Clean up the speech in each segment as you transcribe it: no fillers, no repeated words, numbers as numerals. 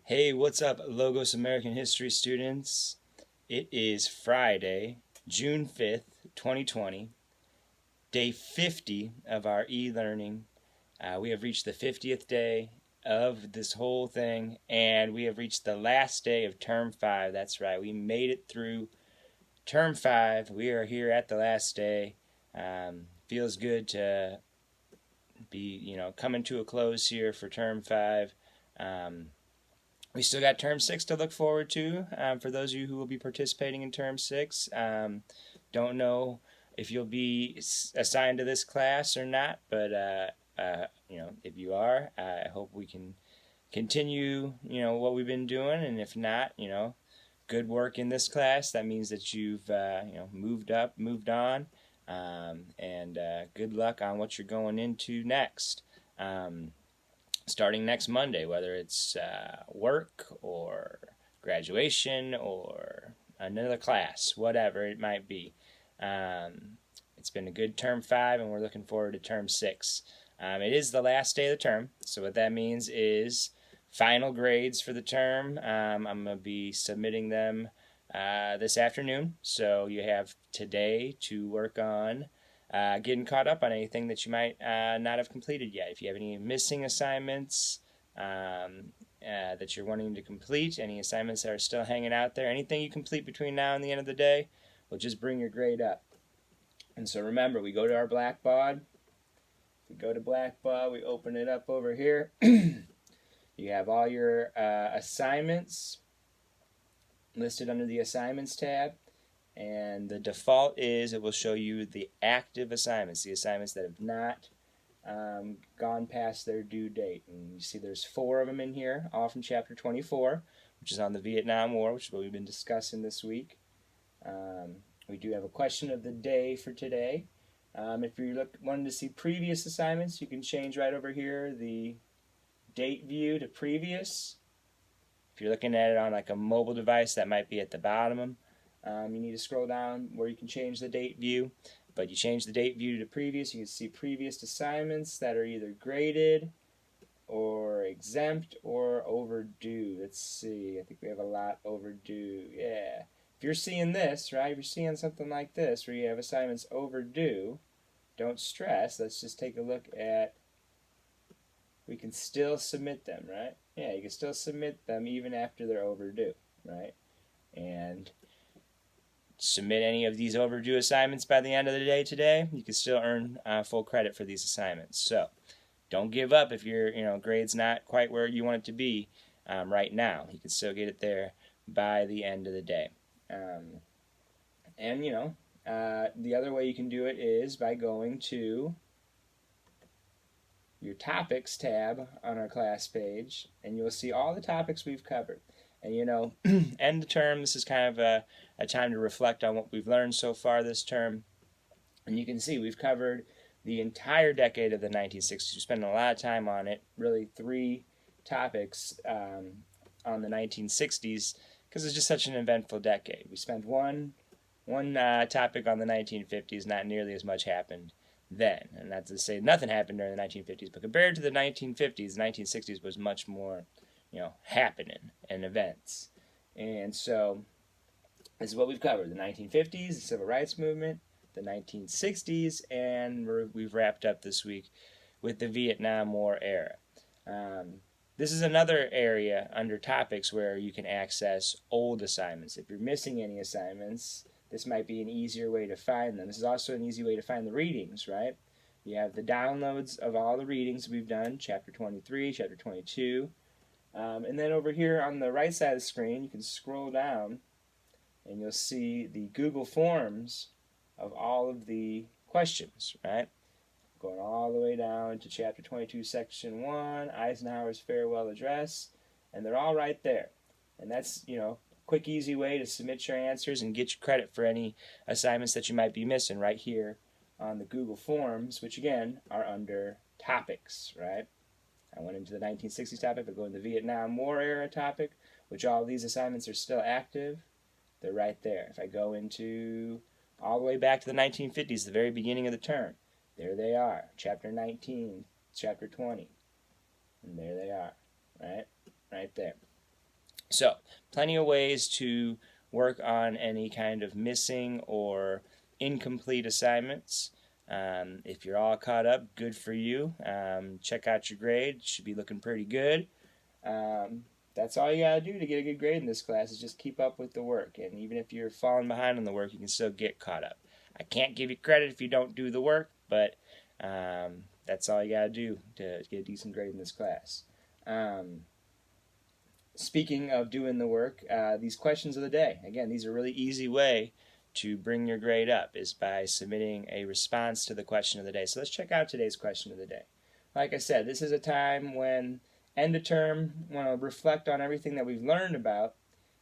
Hey, what's up, Logos American History students? It is Friday, June 5th, 2020, day 50 of our e-learning. We have reached the 50th day of this whole thing, and we have reached the last day of Term 5. That's right, we made it through Term 5. We are here at the last day. Feels good to be, coming to a close here for Term 5. We still got Term 6 to look forward to for those of you who will be participating in Term 6. Don't know if you'll be assigned to this class or not, but if you are, I hope we can continue, what we've been doing, and if not, good work in this class. That means that you've, moved up, moved on, and good luck on what you're going into next. Starting next Monday, whether it's work or graduation or another class, whatever it might be. It's been a good Term 5, and we're looking forward to Term 6. It is the last day of the term, so what that means is final grades for the term. I'm going to be submitting them this afternoon, so you have today to work on getting caught up on anything that you might not have completed yet. If you have any missing assignments that you're wanting to complete, any assignments that are still hanging out there, anything you complete between now and the end of the day will just bring your grade up. And so remember, we go to our Blackbaud. We go to Blackbaud, we open it up over here. You have all your assignments listed under the Assignments tab. And the default is it will show you the active assignments, the assignments that have not gone past their due date. And you see there's 4 of them in here, all from Chapter 24, which is on the Vietnam War, which is what we've been discussing this week. We do have a question of the day for today. If you're wanting to see previous assignments, you can change right over here the date view to previous. If you're looking at it on like a mobile device, that might be at the bottom. You need to scroll down where you can change the date view, but you change the date view to previous, you can see previous assignments that are either graded or exempt or overdue. Let's see, I think we have a lot overdue. Yeah, if you're seeing this, right, if you're seeing something like this where you have assignments overdue, don't stress. Let's just take a look at, we can still submit them, right? Yeah, you can still submit them even after they're overdue, right? And submit any of these overdue assignments by the end of the day today, you can still earn full credit for these assignments. So don't give up if your grade's not quite where you want it to be right now. You can still get it there by the end of the day. The other way you can do it is by going to your Topics tab on our class page, and you'll see all the topics we've covered. And end the term, this is kind of a time to reflect on what we've learned so far this term. And you can see we've covered the entire decade of the 1960s. We spent a lot of time on it, really 3 topics on the 1960s, because it's just such an eventful decade. We spent one topic on the 1950s, not nearly as much happened then. And not to say nothing happened during the 1950s, but compared to the 1950s, the 1960s was much more happening and events. And so this is what we've covered: the 1950s, the Civil Rights Movement, the 1960s, and we've wrapped up this week with the Vietnam War era. This is another area under topics where you can access old assignments. If you're missing any assignments, this might be an easier way to find them. This is also an easy way to find the readings, right? You have the downloads of all the readings we've done, Chapter 23, Chapter 22. And then over here on the right side of the screen, you can scroll down and you'll see the Google Forms of all of the questions, right? Going all the way down to Chapter 22, Section 1, Eisenhower's Farewell Address, and they're all right there. And that's, quick, easy way to submit your answers and get your credit for any assignments that you might be missing right here on the Google Forms, which again are under topics, right? I went into the 1960s topic, but go into the Vietnam War era topic, which all these assignments are still active. They're right there. If I go into all the way back to the 1950s, the very beginning of the term, there they are. Chapter 19, Chapter 20, and there they are, right there. So, plenty of ways to work on any kind of missing or incomplete assignments. If you're all caught up, good for you. Check out your grade. Should be looking pretty good. That's all you gotta do to get a good grade in this class is just keep up with the work. And even if you're falling behind on the work, you can still get caught up. I can't give you credit if you don't do the work, but that's all you gotta do to get a decent grade in this class. Speaking of doing the work, these questions of the day. Again, these are a really easy way to bring your grade up is by submitting a response to the question of the day. So let's check out today's question of the day. Like I said, this is a time when end of term, want to reflect on everything that we've learned about.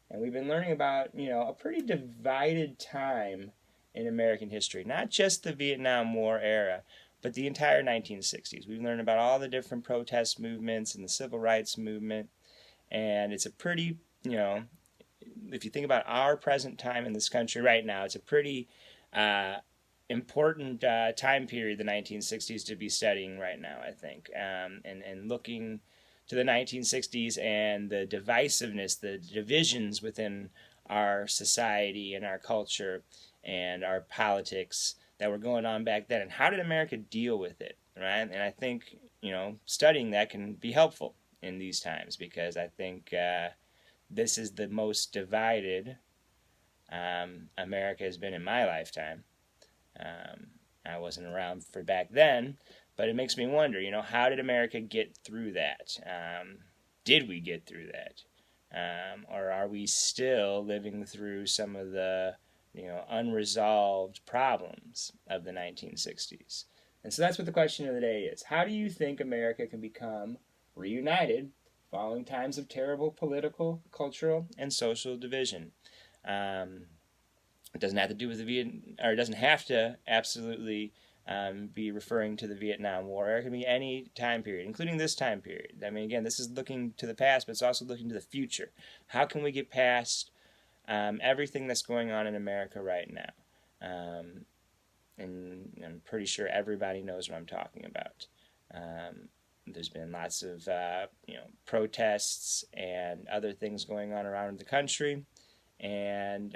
And we've been learning about, a pretty divided time in American history. Not just the Vietnam War era, but the entire 1960s. We've learned about all the different protest movements and the civil rights movement. And it's a pretty, if you think about our present time in this country right now, it's a pretty important time period, the 1960s, to be studying right now, I think. And looking to the 1960s and the divisiveness, the divisions within our society and our culture and our politics that were going on back then. And how did America deal with it, right? And I think, studying that can be helpful in these times because I think this is the most divided America has been in my lifetime. I wasn't around for back then, but it makes me wonder, how did America get through that? Did we get through that? Or are we still living through some of the, unresolved problems of the 1960s? And so that's what the question of the day is. How do you think America can become reunited following times of terrible political, cultural, and social division? It doesn't have to do with it doesn't have to absolutely be referring to the Vietnam War. It can be any time period, including this time period. I mean, again, this is looking to the past, but it's also looking to the future. How can we get past everything that's going on in America right now? And I'm pretty sure everybody knows what I'm talking about. There's been lots of protests and other things going on around the country. And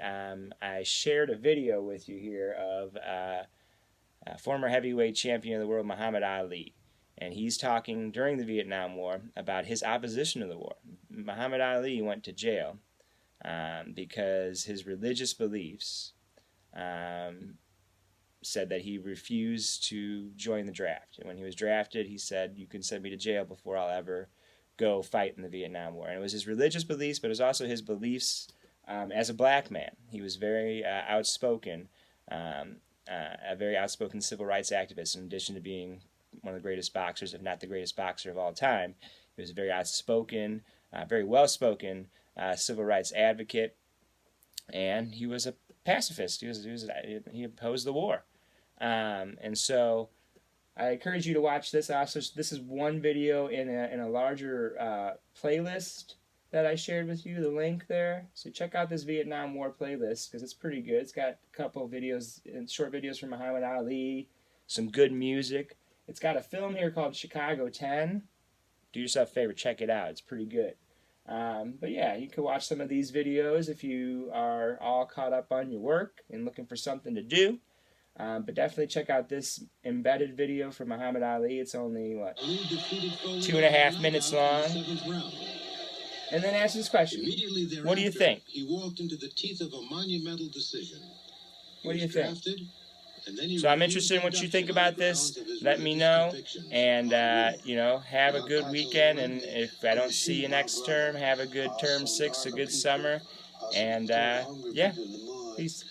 I shared a video with you here of former heavyweight champion of the world, Muhammad Ali. And he's talking during the Vietnam War about his opposition to the war. Muhammad Ali went to jail because his religious beliefs said that he refused to join the draft. And when he was drafted, he said, "You can send me to jail before I'll ever go fight in the Vietnam War." And it was his religious beliefs, but it was also his beliefs as a black man. He was very outspoken, a very outspoken civil rights activist. In addition to being one of the greatest boxers, if not the greatest boxer of all time, he was a very outspoken, very well-spoken civil rights advocate, and he was a pacifist. He opposed the war, and so I encourage you to watch this. Also, this is one video in a larger playlist that I shared with you, the link there. So check out this Vietnam War playlist because it's pretty good. It's got a couple of videos, short videos from Muhammad Ali, some good music. It's got a film here called Chicago 10. Do yourself a favor, check it out. It's pretty good. But yeah, you can watch some of these videos if you are all caught up on your work and looking for something to do. But definitely check out this embedded video from Muhammad Ali. It's only, 2.5 minutes long. And then ask this question. What do you think? He walked into the teeth of a monumental decision. What do you think? So I'm interested in what you think about this. Let me know. And, have a good weekend. And if I don't see you next term, have a good term 6, a good summer. And, peace.